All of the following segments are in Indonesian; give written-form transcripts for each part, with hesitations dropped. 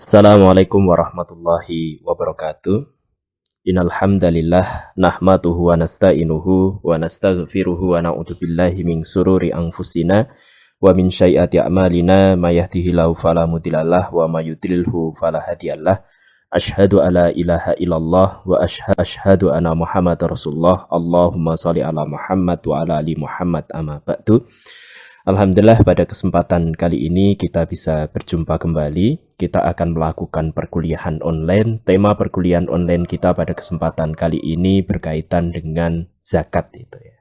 Assalamualaikum warahmatullahi wabarakatuh. Innal hamdalillah nahmaduhu wa nasta'inuhu wa nastaghfiruhu wa na'udzu billahi min sururi anfusina wa min sayyiati a'malina may yahdihillahu fala mudhillalah wa may yudlilhu fala hadiyalah. Asyhadu alla ilaha illallah wa asyhadu anna Muhammadar Rasulullah. Allahumma shalli ala Muhammad wa ala ali Muhammad amma ba'du. Alhamdulillah pada kesempatan kali ini kita bisa berjumpa kembali. Kita akan melakukan perkuliahan online. Tema perkuliahan online kita pada kesempatan kali ini berkaitan dengan zakat itu ya.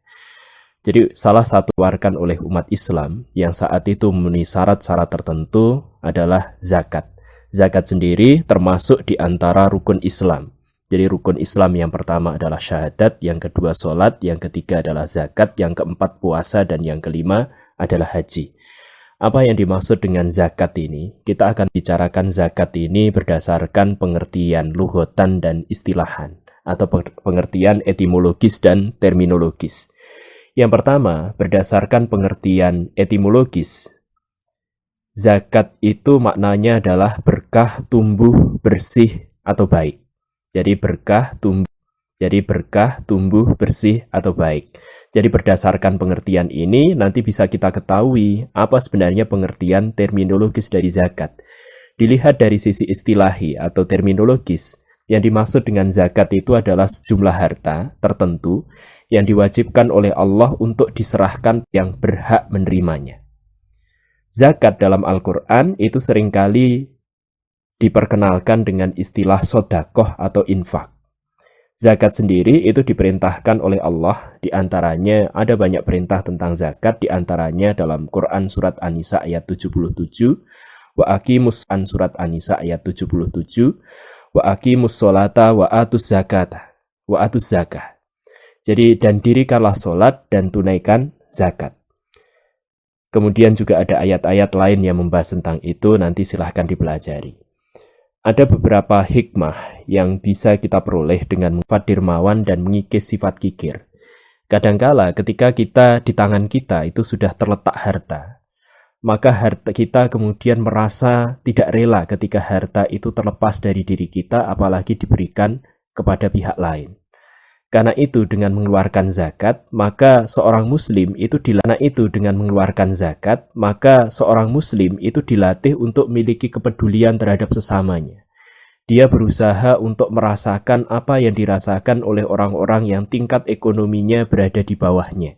Jadi salah satu warkan oleh umat Islam yang saat itu memenuhi syarat-syarat tertentu adalah zakat. Zakat sendiri termasuk di antara rukun Islam. Jadi rukun Islam yang pertama adalah syahadat, yang kedua sholat, yang ketiga adalah zakat, yang keempat puasa, dan yang kelima adalah haji. Apa yang dimaksud dengan zakat ini? Kita akan bicarakan zakat ini berdasarkan pengertian lughatan dan istilahan, atau pengertian etimologis dan terminologis. Yang pertama, berdasarkan pengertian etimologis, zakat itu maknanya adalah berkah, tumbuh, bersih, atau baik. Jadi berkah, tumbuh, bersih, atau baik. Jadi berdasarkan pengertian ini, nanti bisa kita ketahui apa sebenarnya pengertian terminologis dari zakat. Dilihat dari sisi istilahi atau terminologis, yang dimaksud dengan zakat itu adalah sejumlah harta tertentu yang diwajibkan oleh Allah untuk diserahkan yang berhak menerimanya. Zakat dalam Al-Quran itu seringkali diperkenalkan dengan istilah sodakoh atau infak. Zakat sendiri itu diperintahkan oleh Allah, diantaranya ada banyak perintah tentang zakat, diantaranya dalam Quran surat An-Nisa ayat 77, wa aqimus an surat An-Nisa ayat 77, wa aqimus sholata wa atus zakata, wa atus zakah. Jadi, dan dirikanlah sholat dan tunaikan zakat. Kemudian juga ada ayat-ayat lain yang membahas tentang itu, nanti silahkan dipelajari. Ada beberapa hikmah yang bisa kita peroleh dengan sifat dermawan dan mengikis sifat kikir. Kadangkala ketika kita di tangan kita itu sudah terletak harta, maka harta kita kemudian merasa tidak rela ketika harta itu terlepas dari diri kita, apalagi diberikan kepada pihak lain. Karena itu dengan mengeluarkan zakat, maka seorang muslim itu dilatih untuk memiliki kepedulian terhadap sesamanya. Dia berusaha untuk merasakan apa yang dirasakan oleh orang-orang yang tingkat ekonominya berada di bawahnya.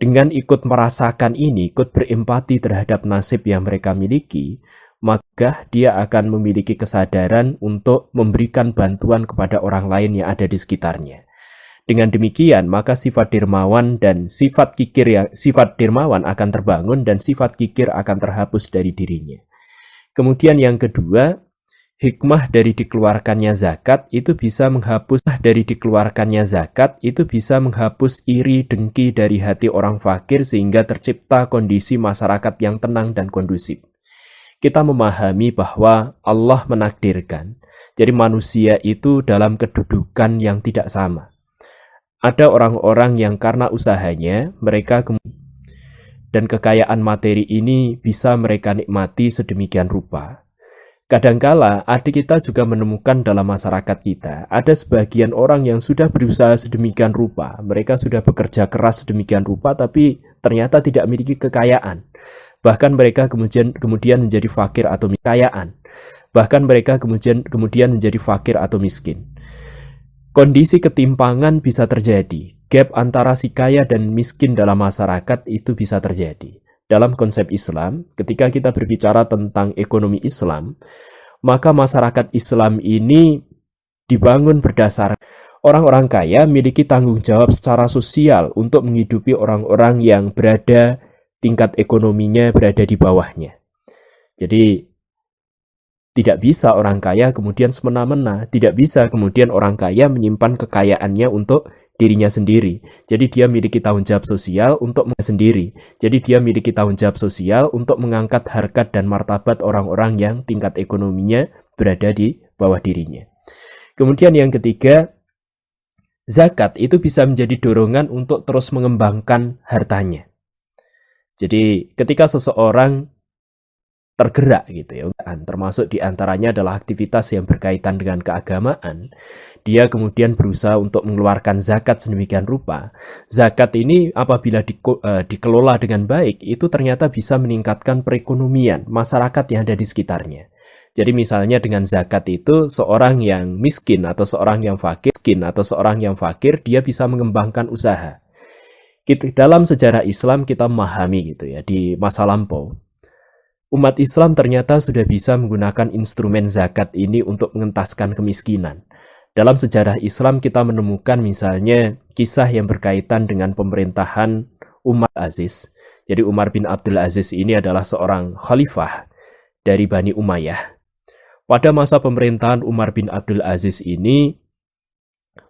Dengan ikut merasakan ini, ikut berempati terhadap nasib yang mereka miliki, maka dia akan memiliki kesadaran untuk memberikan bantuan kepada orang lain yang ada di sekitarnya. Dengan demikian, maka sifat dermawan akan terbangun dan sifat kikir akan terhapus dari dirinya. Kemudian yang kedua, hikmah dari dikeluarkannya zakat itu bisa menghapus iri dengki dari hati orang fakir sehingga tercipta kondisi masyarakat yang tenang dan kondusif. Kita memahami bahwa Allah menakdirkan, jadi manusia itu dalam kedudukan yang tidak sama. Ada orang-orang yang karena usahanya, mereka dan kekayaan materi ini bisa mereka nikmati sedemikian rupa. Kadangkala adik kita juga menemukan dalam masyarakat kita, ada sebagian orang yang sudah berusaha sedemikian rupa, mereka sudah bekerja keras sedemikian rupa, tapi ternyata tidak memiliki kekayaan. Bahkan mereka kemudian menjadi fakir atau miskin. Kondisi ketimpangan bisa terjadi. Gap antara si kaya dan miskin dalam masyarakat itu bisa terjadi. Dalam konsep Islam, ketika kita berbicara tentang ekonomi Islam, maka masyarakat Islam ini dibangun berdasarkan orang-orang kaya memiliki tanggung jawab secara sosial untuk menghidupi orang-orang yang tingkat ekonominya berada di bawahnya. Jadi, tidak bisa orang kaya kemudian semena-mena, tidak bisa kemudian orang kaya menyimpan kekayaannya untuk dirinya sendiri. Jadi dia memiliki tanggung jawab sosial untuk mengangkat harkat dan martabat orang-orang yang tingkat ekonominya berada di bawah dirinya. Kemudian yang ketiga, zakat itu bisa menjadi dorongan untuk terus mengembangkan hartanya. Jadi ketika seseorang tergerak gitu ya. Termasuk diantaranya adalah aktivitas yang berkaitan dengan keagamaan. Dia kemudian berusaha untuk mengeluarkan zakat sedemikian rupa. Zakat ini apabila dikelola dengan baik, itu ternyata bisa meningkatkan perekonomian masyarakat yang ada di sekitarnya. Jadi misalnya dengan zakat itu seorang yang miskin atau seorang yang fakir, dia bisa mengembangkan usaha. Dalam sejarah Islam kita memahami gitu ya, di masa lampau umat Islam ternyata sudah bisa menggunakan instrumen zakat ini untuk mengentaskan kemiskinan. Dalam sejarah Islam kita menemukan misalnya kisah yang berkaitan dengan pemerintahan Umar Aziz. Jadi Umar bin Abdul Aziz ini adalah seorang khalifah dari Bani Umayyah. Pada masa pemerintahan Umar bin Abdul Aziz ini,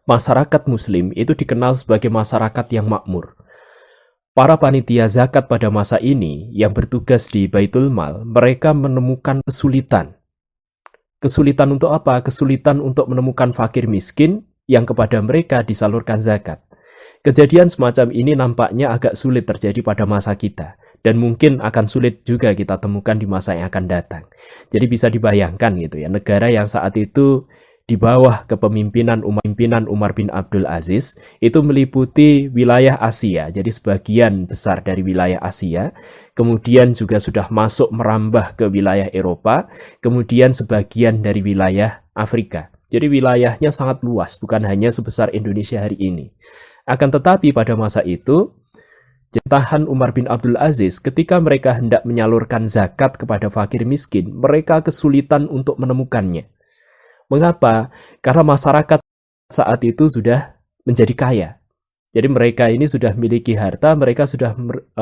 masyarakat muslim itu dikenal sebagai masyarakat yang makmur. Para panitia zakat pada masa ini yang bertugas di Baitul Mal, mereka menemukan kesulitan. Kesulitan untuk apa? Kesulitan untuk menemukan fakir miskin yang kepada mereka disalurkan zakat. Kejadian semacam ini nampaknya agak sulit terjadi pada masa kita, dan mungkin akan sulit juga kita temukan di masa yang akan datang. Jadi bisa dibayangkan gitu ya, negara yang saat itu di bawah kepemimpinan Umar bin Abdul Aziz itu meliputi wilayah Asia, jadi sebagian besar dari wilayah Asia, kemudian juga sudah masuk merambah ke wilayah Eropa, kemudian sebagian dari wilayah Afrika. Jadi wilayahnya sangat luas, bukan hanya sebesar Indonesia hari ini. Akan tetapi pada masa itu, jentahan Umar bin Abdul Aziz ketika mereka hendak menyalurkan zakat kepada fakir miskin, mereka kesulitan untuk menemukannya. Mengapa? Karena masyarakat saat itu sudah menjadi kaya. Jadi mereka ini sudah memiliki harta, mereka sudah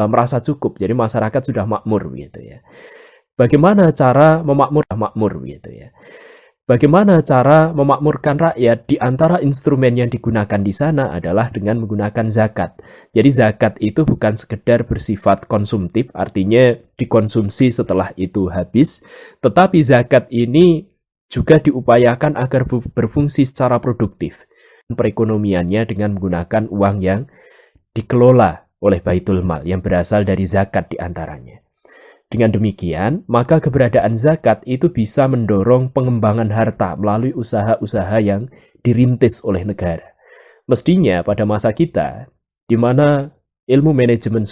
merasa cukup. Jadi masyarakat sudah makmur gitu ya. Bagaimana cara makmur gitu ya. Bagaimana cara memakmurkan rakyat? Di antara instrumen yang digunakan di sana adalah dengan menggunakan zakat. Jadi zakat itu bukan sekedar bersifat konsumtif, artinya dikonsumsi setelah itu habis, tetapi zakat ini juga diupayakan agar berfungsi secara produktif perekonomiannya dengan menggunakan uang yang dikelola oleh Baitul Mal yang berasal dari zakat diantaranya. Dengan demikian, maka keberadaan zakat itu bisa mendorong pengembangan harta melalui usaha-usaha yang dirintis oleh negara. Mestinya pada masa kita, di mana ilmu manajemen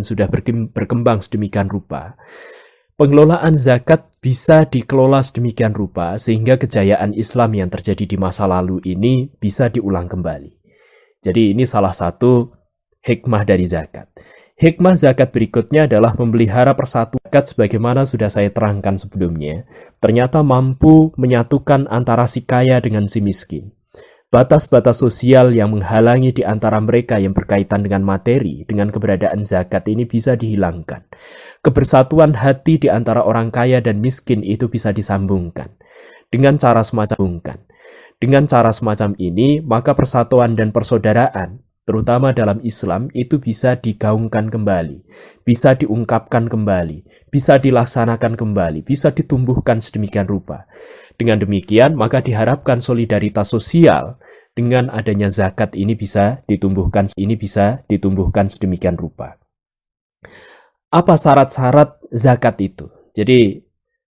sudah berkembang sedemikian rupa, pengelolaan zakat bisa dikelola sedemikian rupa sehingga kejayaan Islam yang terjadi di masa lalu ini bisa diulang kembali. Jadi ini salah satu hikmah dari zakat. Hikmah zakat berikutnya adalah memelihara persatuan. Zakat sebagaimana sudah saya terangkan sebelumnya, ternyata mampu menyatukan antara si kaya dengan si miskin. Batas-batas sosial yang menghalangi di antara mereka yang berkaitan dengan materi, dengan keberadaan zakat ini bisa dihilangkan. Kebersatuan hati di antara orang kaya dan miskin itu bisa disambungkan. Dengan cara semacam ini, maka persatuan dan persaudaraan, terutama dalam Islam, itu bisa digaungkan kembali, bisa diungkapkan kembali, bisa dilaksanakan kembali, bisa ditumbuhkan sedemikian rupa. Dengan demikian, maka diharapkan solidaritas sosial dengan adanya zakat ini bisa ditumbuhkan sedemikian rupa. Apa syarat-syarat zakat itu? Jadi,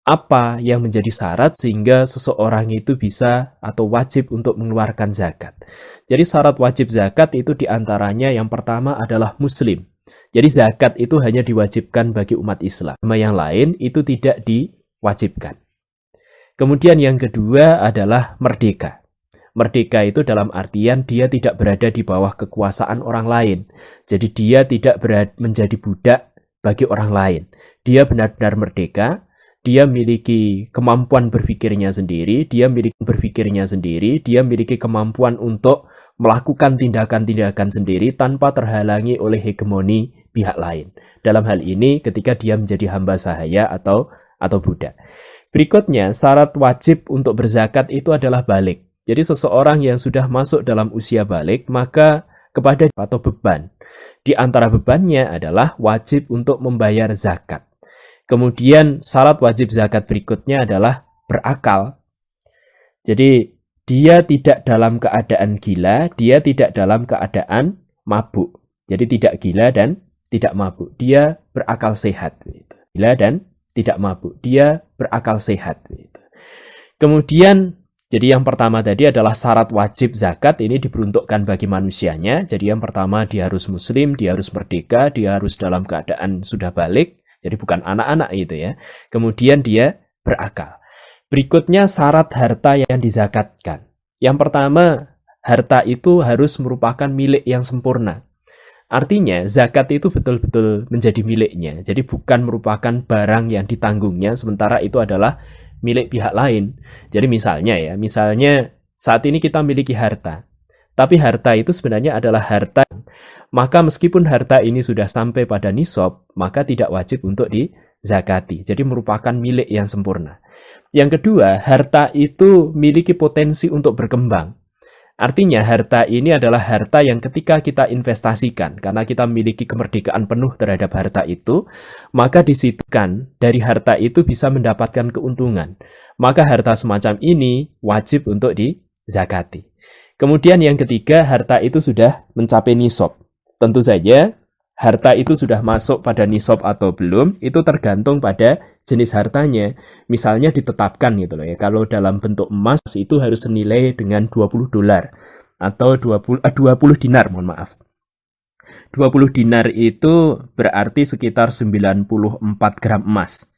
apa yang menjadi syarat sehingga seseorang itu bisa atau wajib untuk mengeluarkan zakat? Jadi syarat wajib zakat itu diantaranya yang pertama adalah muslim. Jadi zakat itu hanya diwajibkan bagi umat Islam. Yang lain itu tidak diwajibkan. Kemudian yang kedua adalah merdeka. Merdeka itu dalam artian dia tidak berada di bawah kekuasaan orang lain. Jadi dia tidak menjadi budak bagi orang lain. Dia benar-benar merdeka. Dia memiliki kemampuan berpikirnya sendiri, dia memiliki kemampuan untuk melakukan tindakan-tindakan sendiri tanpa terhalangi oleh hegemoni pihak lain. Dalam hal ini ketika dia menjadi hamba sahaya atau budak. Berikutnya, syarat wajib untuk berzakat itu adalah balik. Jadi seseorang yang sudah masuk dalam usia balik, maka kepada atau beban. Di antara bebannya adalah wajib untuk membayar zakat. Kemudian syarat wajib zakat berikutnya adalah berakal. Jadi dia tidak dalam keadaan gila, dia tidak dalam keadaan mabuk. Jadi tidak gila dan tidak mabuk, dia berakal sehat. Gila dan tidak mabuk, dia berakal sehat. Kemudian, jadi yang pertama tadi adalah syarat wajib zakat ini diperuntukkan bagi manusianya. Jadi yang pertama dia harus muslim, dia harus merdeka, dia harus dalam keadaan sudah balik. Jadi bukan anak-anak gitu ya. Kemudian dia berakal. Berikutnya syarat harta yang dizakatkan. Yang pertama, harta itu harus merupakan milik yang sempurna. Artinya zakat itu betul-betul menjadi miliknya. Jadi bukan merupakan barang yang ditanggungnya, sementara itu adalah milik pihak lain. Jadi misalnya saat ini kita memiliki harta, tapi harta itu sebenarnya adalah harta. Maka meskipun harta ini sudah sampai pada nisab, maka tidak wajib untuk dizakati. Jadi merupakan milik yang sempurna. Yang kedua, harta itu memiliki potensi untuk berkembang. Artinya harta ini adalah harta yang ketika kita investasikan, karena kita memiliki kemerdekaan penuh terhadap harta itu, maka disitukan dari harta itu bisa mendapatkan keuntungan. Maka harta semacam ini wajib untuk dizakati. Kemudian yang ketiga, harta itu sudah mencapai nisab. Tentu saja harta itu sudah masuk pada nisab atau belum, itu tergantung pada jenis hartanya. Misalnya ditetapkan gitu loh ya. Kalau dalam bentuk emas itu harus senilai dengan $20 atau 20 dinar, mohon maaf. 20 dinar itu berarti sekitar 94 gram emas.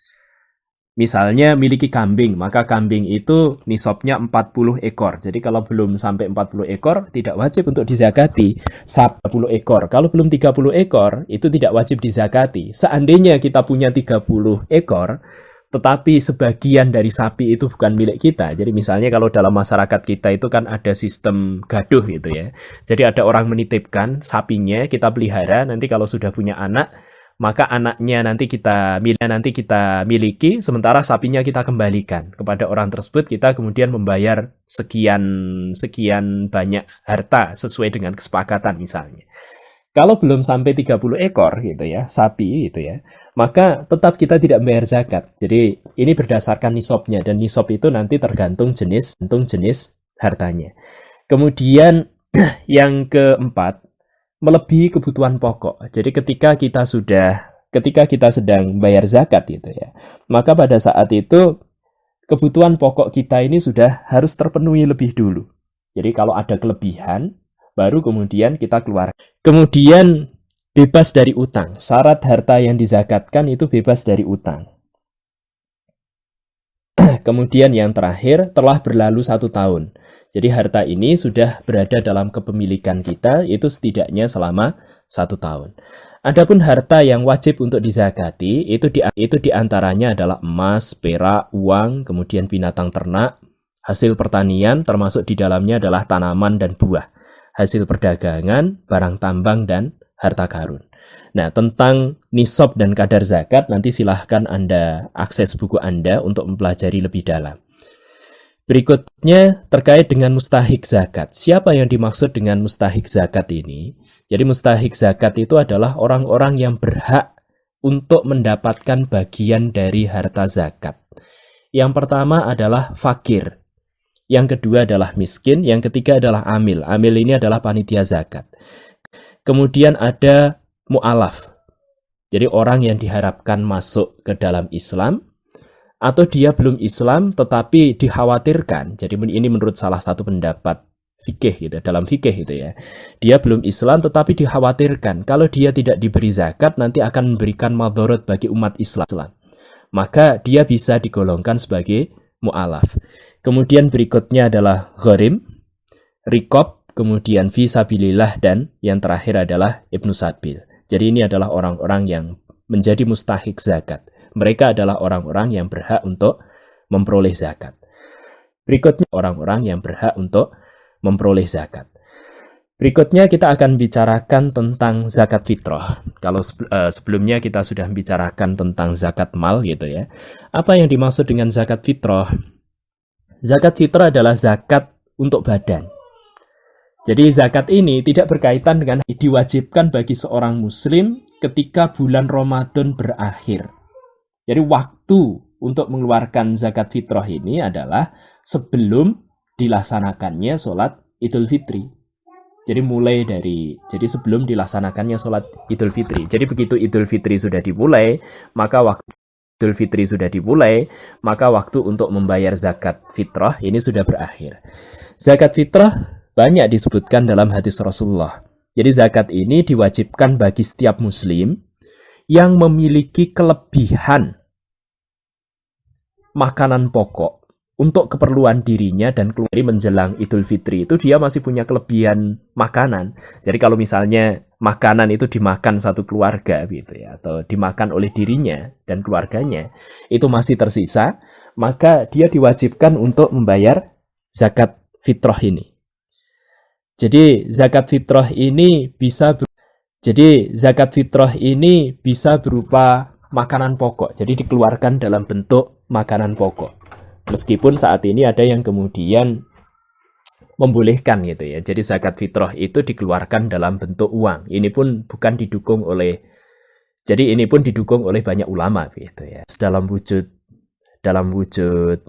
Misalnya miliki kambing, maka kambing itu nisabnya 40 ekor. Jadi kalau belum sampai 40 ekor, tidak wajib untuk dizakati. 10 ekor. Kalau belum 30 ekor, itu tidak wajib dizakati. Seandainya kita punya 30 ekor, tetapi sebagian dari sapi itu bukan milik kita. Jadi misalnya kalau dalam masyarakat kita itu kan ada sistem gaduh gitu ya. Jadi ada orang menitipkan sapinya, kita pelihara, nanti kalau sudah punya anak, maka anaknya nanti kita miliki, sementara sapinya kita kembalikan kepada orang tersebut. Kita kemudian membayar sekian banyak harta sesuai dengan kesepakatan misalnya. Kalau belum sampai 30 ekor gitu ya, sapi gitu ya, maka tetap kita tidak membayar zakat. Jadi ini berdasarkan nisabnya, dan nisab itu nanti tergantung jenis hartanya. Kemudian yang keempat, melebihi kebutuhan pokok. Jadi ketika kita sedang bayar zakat gitu ya, maka pada saat itu kebutuhan pokok kita ini sudah harus terpenuhi lebih dulu. Jadi kalau ada kelebihan, baru kemudian kita keluar. Kemudian bebas dari utang. Syarat harta yang dizakatkan itu bebas dari utang. Kemudian yang terakhir, telah berlalu 1 tahun. Jadi harta ini sudah berada dalam kepemilikan kita, itu setidaknya selama 1 tahun. Adapun harta yang wajib untuk dizakati, itu diantaranya adalah emas, perak, uang, kemudian binatang ternak, hasil pertanian, termasuk di dalamnya adalah tanaman dan buah, hasil perdagangan, barang tambang, dan harta karun. Nah, tentang nisab dan kadar zakat, nanti silahkan Anda akses buku Anda untuk mempelajari lebih dalam. Berikutnya, terkait dengan mustahik zakat. Siapa yang dimaksud dengan mustahik zakat ini? Jadi mustahik zakat itu adalah orang-orang yang berhak untuk mendapatkan bagian dari harta zakat. Yang pertama adalah fakir. Yang kedua adalah miskin. Yang ketiga adalah amil. Amil ini adalah panitia zakat. Kemudian ada mu'alaf. Jadi orang yang diharapkan masuk ke dalam Islam, atau dia belum Islam tetapi dikhawatirkan. Jadi ini menurut salah satu pendapat fikih gitu, dalam fikih gitu ya. Dia belum Islam tetapi dikhawatirkan kalau dia tidak diberi zakat nanti akan memberikan madharat bagi umat Islam. Maka dia bisa digolongkan sebagai mu'alaf. Kemudian berikutnya adalah gharim, rikob, kemudian fisabilillah, dan yang terakhir adalah ibnu sabil. Jadi ini adalah orang-orang yang menjadi mustahik zakat. Mereka adalah orang-orang yang berhak untuk memperoleh zakat. Berikutnya orang-orang yang berhak untuk memperoleh zakat. Berikutnya kita akan bicarakan tentang zakat fitrah. Kalau sebelumnya kita sudah bicarakan tentang zakat mal gitu ya. Apa yang dimaksud dengan zakat fitrah? Zakat fitrah adalah zakat untuk badan. Jadi zakat ini tidak berkaitan dengan diwajibkan bagi seorang muslim ketika bulan Ramadan berakhir. Jadi waktu untuk mengeluarkan zakat fitrah ini adalah sebelum dilaksanakannya sholat Idul Fitri. Jadi jadi sebelum dilaksanakannya sholat Idul Fitri. Jadi begitu Idul Fitri sudah dimulai, maka waktu untuk membayar zakat fitrah ini sudah berakhir. Zakat fitrah banyak disebutkan dalam hadis Rasulullah. Jadi zakat ini diwajibkan bagi setiap muslim yang memiliki kelebihan makanan pokok untuk keperluan dirinya dan keluarga menjelang Idul Fitri. Itu dia masih punya kelebihan makanan. Jadi kalau misalnya makanan itu dimakan satu keluarga gitu ya, atau dimakan oleh dirinya dan keluarganya, itu masih tersisa, maka dia diwajibkan untuk membayar zakat fitrah ini. Jadi zakat fitrah ini bisa berupa makanan pokok. Jadi dikeluarkan dalam bentuk makanan pokok. Meskipun saat ini ada yang kemudian membolehkan gitu ya. Jadi zakat fitrah itu dikeluarkan dalam bentuk uang. Ini pun didukung oleh banyak ulama gitu ya. Dalam wujud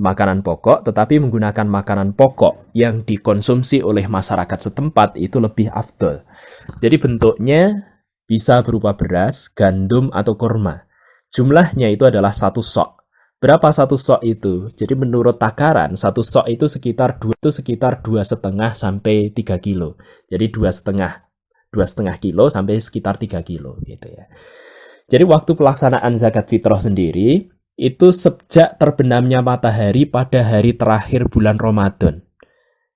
makanan pokok, tetapi menggunakan makanan pokok yang dikonsumsi oleh masyarakat setempat itu lebih afdol. Jadi bentuknya bisa berupa beras, gandum, atau kurma. Jumlahnya itu adalah 1 sok. Berapa 1 sok itu? Jadi menurut takaran, 1 sok itu sekitar 2,5 sampai 3 kilo. Jadi 2,5 kilo sampai sekitar 3 kilo gitu ya. Jadi waktu pelaksanaan zakat fitrah sendiri itu sejak terbenamnya matahari pada hari terakhir bulan Ramadan.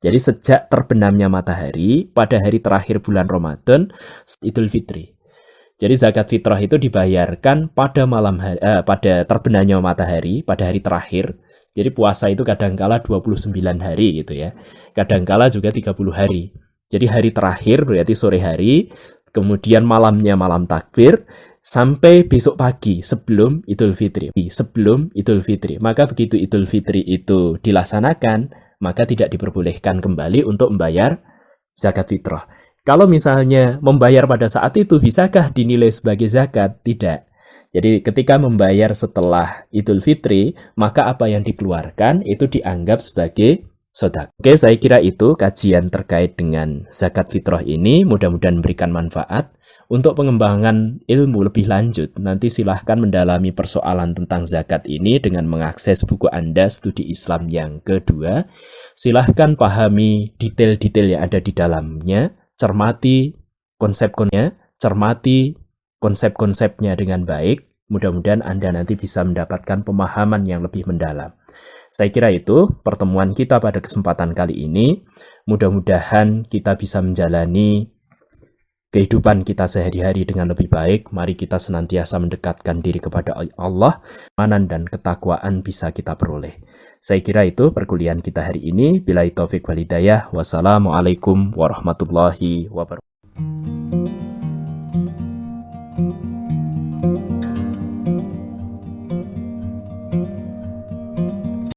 Jadi sejak terbenamnya matahari pada hari terakhir bulan Ramadan, Idul Fitri. Jadi zakat fitrah itu dibayarkan pada pada terbenamnya matahari pada hari terakhir. Jadi puasa itu kadangkala 29 hari gitu ya. Kadangkala juga 30 hari. Jadi hari terakhir berarti sore hari, kemudian malamnya malam takbir, sampai besok pagi sebelum Idul Fitri. Maka begitu Idul Fitri itu dilaksanakan, maka tidak diperbolehkan kembali untuk membayar zakat fitrah. Kalau misalnya membayar pada saat itu, bisakah dinilai sebagai zakat? Tidak. Jadi ketika membayar setelah Idul Fitri, maka apa yang dikeluarkan itu dianggap sebagai sedekah. Oke, saya kira itu kajian terkait dengan zakat fitrah ini. Mudah-mudahan memberikan manfaat. Untuk pengembangan ilmu lebih lanjut, nanti silahkan mendalami persoalan tentang zakat ini dengan mengakses buku Anda Studi Islam yang kedua. Silahkan pahami detail-detail yang ada di dalamnya, cermati konsep-konsepnya dengan baik. Mudah-mudahan Anda nanti bisa mendapatkan pemahaman yang lebih mendalam. Saya kira itu pertemuan kita pada kesempatan kali ini. Mudah-mudahan kita bisa menjalani kehidupan kita sehari-hari dengan lebih baik. Mari kita senantiasa mendekatkan diri kepada Allah. Keimanan dan ketakwaan bisa kita peroleh. Saya kira itu perkuliahan kita hari ini. Billahi taufik wal hidayah. Wassalamualaikum warahmatullahi wabarakatuh.